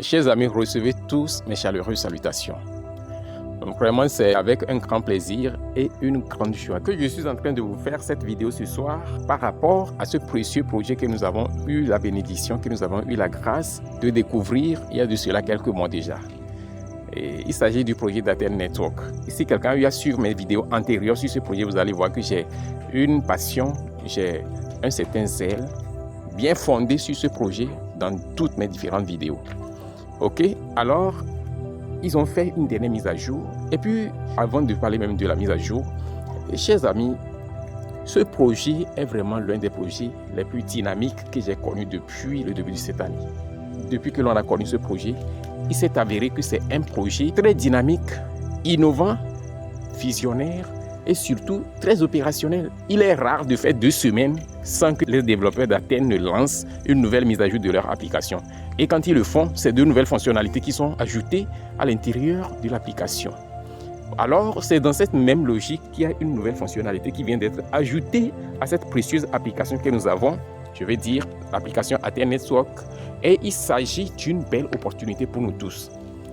Chers amis, recevez tous mes chaleureuses salutations. Donc vraiment, c'est avec un grand plaisir et une grande joie que je suis en train de vous faire cette vidéo ce soir par rapport à ce précieux projet que nous avons eu la bénédiction, que nous avons eu la grâce de découvrir il y a de cela quelques mois déjà. Et il s'agit du projet d'Athènes Network. Et si quelqu'un a eu à suivre mes vidéos antérieures sur ce projet, vous allez voir que j'ai une passion, j'ai un certain zèle bien fondé sur ce projet dans toutes mes différentes vidéos. Ok, alors ils ont fait une dernière mise à jour. Et puis, avant de parler même de la mise à jour, chers amis, ce projet est vraiment l'un des projets les plus dynamiques que j'ai connus depuis le début de cette année. Depuis que l'on a connu ce projet, il s'est avéré que c'est un projet très dynamique, innovant, visionnaire et surtout très opérationnel. Il est rare de faire 2 semaines sans que les développeurs d'Athènes ne lancent une nouvelle mise à jour de leur application. Et quand ils le font, c'est 2 nouvelles fonctionnalités qui sont ajoutées à l'intérieur de l'application. Alors, c'est dans cette même logique qu'il y a une nouvelle fonctionnalité qui vient d'être ajoutée à cette précieuse application que nous avons. Je vais dire l'application Athènes Network. Et il s'agit d'une belle opportunité pour nous tous.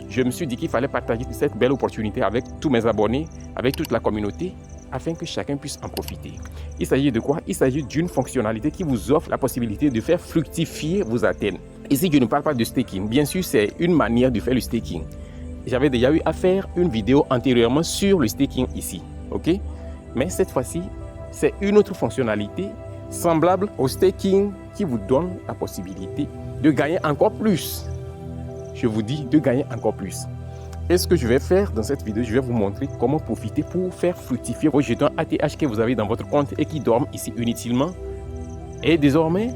Je me suis dit qu'il fallait partager cette belle opportunité avec tous mes abonnés, avec toute la communauté, afin que chacun puisse en profiter. Il s'agit de quoi? Il s'agit d'une fonctionnalité qui vous offre la possibilité de faire fructifier vos Athènes. Ici, je ne parle pas de staking. Bien sûr, c'est une manière de faire le staking. J'avais déjà eu à faire une vidéo antérieurement sur le staking ici. Ok? Mais cette fois-ci, c'est une autre fonctionnalité semblable au staking qui vous donne la possibilité de gagner encore plus. Je vous dis de gagner encore plus. Et ce que je vais faire dans cette vidéo, je vais vous montrer comment profiter pour faire fructifier vos jetons ATH que vous avez dans votre compte et qui dorment ici inutilement. Et désormais,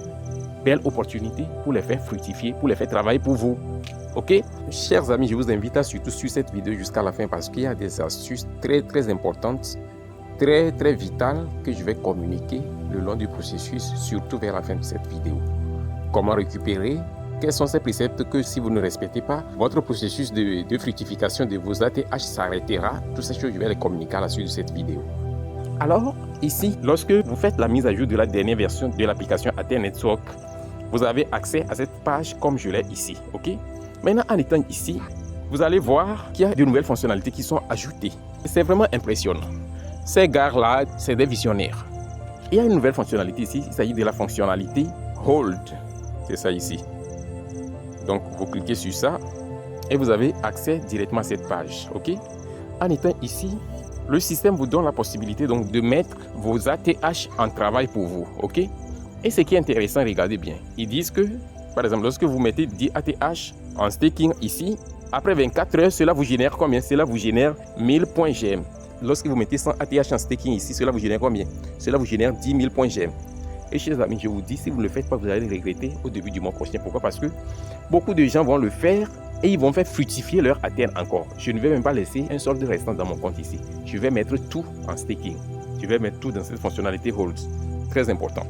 belle opportunité pour les faire fructifier, pour les faire travailler pour vous. Ok? Chers amis, je vous invite à surtout suivre cette vidéo jusqu'à la fin parce qu'il y a des astuces très importantes, très vitales que je vais communiquer le long du processus, surtout vers la fin de cette vidéo. Comment récupérer? Quels sont ces préceptes que si vous ne respectez pas, votre processus de fructification de vos ATH s'arrêtera? Toutes ces choses, je vais les communiquer à la suite de cette vidéo. Alors, ici, lorsque vous faites la mise à jour de la dernière version de l'application Athènes Network, vous avez accès à cette page comme je l'ai ici. Ok? Maintenant, en étant ici, vous allez voir qu'il y a de nouvelles fonctionnalités qui sont ajoutées. C'est vraiment impressionnant. Ces gars-là, c'est des visionnaires. Il y a une nouvelle fonctionnalité ici, il s'agit de la fonctionnalité Hold. C'est ça ici. Donc, vous cliquez sur ça et vous avez accès directement à cette page. Ok? En étant ici, le système vous donne la possibilité donc de mettre vos ATH en travail pour vous. Ok? Et ce qui est intéressant, regardez bien. Ils disent que, par exemple, lorsque vous mettez 10 ATH en staking ici, après 24 heures, cela vous génère combien? Cela vous génère 1000 points GM. Lorsque vous mettez 100 ATH en staking ici, cela vous génère combien? Cela vous génère 10 000 points GM. Et chers amis, je vous dis, si vous ne le faites pas, vous allez regretter au début du mois prochain. Pourquoi? Parce que beaucoup de gens vont le faire et ils vont faire fructifier leur Athènes encore. Je ne vais même pas laisser un solde restant dans mon compte ici. Je vais mettre tout en staking. Je vais mettre tout dans cette fonctionnalité Hold. Très important.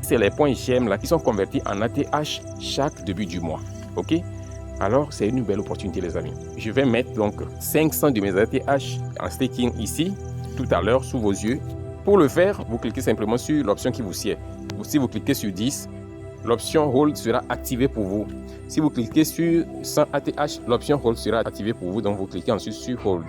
C'est les points GM là qui sont convertis en ATH chaque début du mois. Ok? Alors, c'est une belle opportunité, les amis. Je vais mettre donc 500 de mes ATH en staking ici, tout à l'heure, sous vos yeux. Pour le faire, vous cliquez simplement sur l'option qui vous sied. Si vous cliquez sur 10, l'option Hold sera activée pour vous. Si vous cliquez sur 100 ATH, l'option Hold sera activée pour vous. Donc, vous cliquez ensuite sur Hold.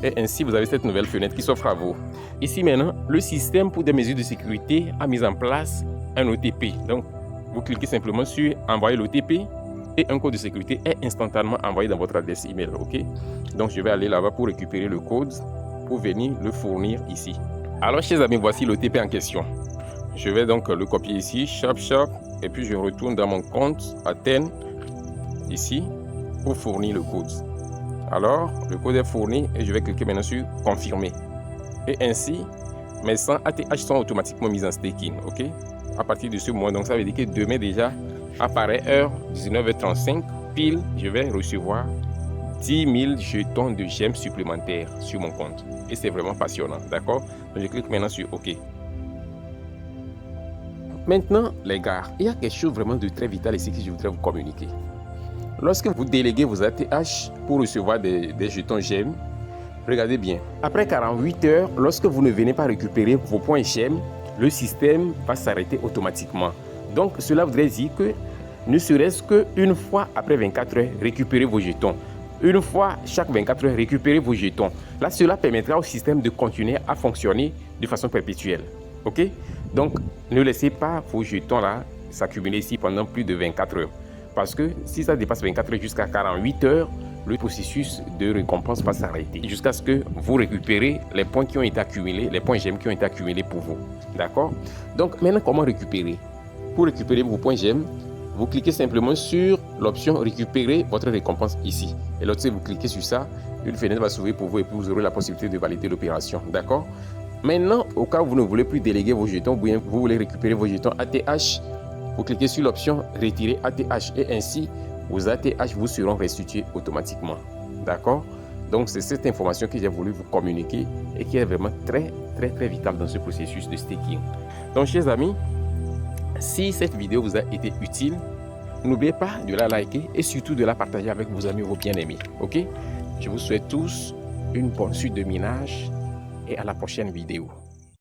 Et ainsi, vous avez cette nouvelle fenêtre qui s'offre à vous. Ici, maintenant, le système pour des mesures de sécurité a mis en place un OTP. Donc, vous cliquez simplement sur Envoyer l'OTP et un code de sécurité est instantanément envoyé dans votre adresse email. Ok? Donc, je vais aller là-bas pour récupérer le code pour venir le fournir ici. Alors, chers amis, voici l'OTP en question. Je vais donc le copier ici, chop, et puis je retourne dans mon compte Athènes, ici, pour fournir le code. Alors, le code est fourni et je vais cliquer maintenant sur Confirmer. Et ainsi, mes 100 ATH sont automatiquement mis en staking, ok? À partir de ce moment, donc ça veut dire que demain déjà, à pareille heure, 19h35, pile, je vais recevoir 10 000 jetons de gemmes supplémentaires sur mon compte. Et c'est vraiment passionnant, d'accord? Donc je clique maintenant sur OK. Maintenant, les gars, il y a quelque chose vraiment de très vital ici que je voudrais vous communiquer. Lorsque vous déléguez vos ATH pour recevoir des jetons GEM, regardez bien. Après 48 heures, lorsque vous ne venez pas récupérer vos points GEM, le système va s'arrêter automatiquement. Donc, cela voudrait dire que ne serait-ce qu'une fois après 24 heures, récupérez vos jetons. Une fois chaque 24 heures, récupérez vos jetons. Là, cela permettra au système de continuer à fonctionner de façon perpétuelle. OK? Donc, ne laissez pas vos jetons là s'accumuler ici pendant plus de 24 heures. Parce que si ça dépasse 24 heures jusqu'à 48 heures, le processus de récompense va s'arrêter jusqu'à ce que vous récupérez les points qui ont été accumulés, les points GEM qui ont été accumulés pour vous. D'accord? Donc, maintenant, comment récupérer? Pour récupérer vos points GEM, vous cliquez simplement sur l'option récupérer votre récompense ici. Et lorsque vous cliquez sur ça, une fenêtre va s'ouvrir pour vous et puis vous aurez la possibilité de valider l'opération. D'accord? Maintenant, au cas où vous ne voulez plus déléguer vos jetons, ou bien vous voulez récupérer vos jetons ATH, vous cliquez sur l'option retirer ATH et ainsi vos ATH vous seront restitués automatiquement. D'accord? Donc c'est cette information que j'ai voulu vous communiquer et qui est vraiment très vitale dans ce processus de staking. Donc chers amis, si cette vidéo vous a été utile, n'oubliez pas de la liker et surtout de la partager avec vos amis, vos bien-aimés. Ok? Je vous souhaite tous une bonne suite de minage et à la prochaine vidéo.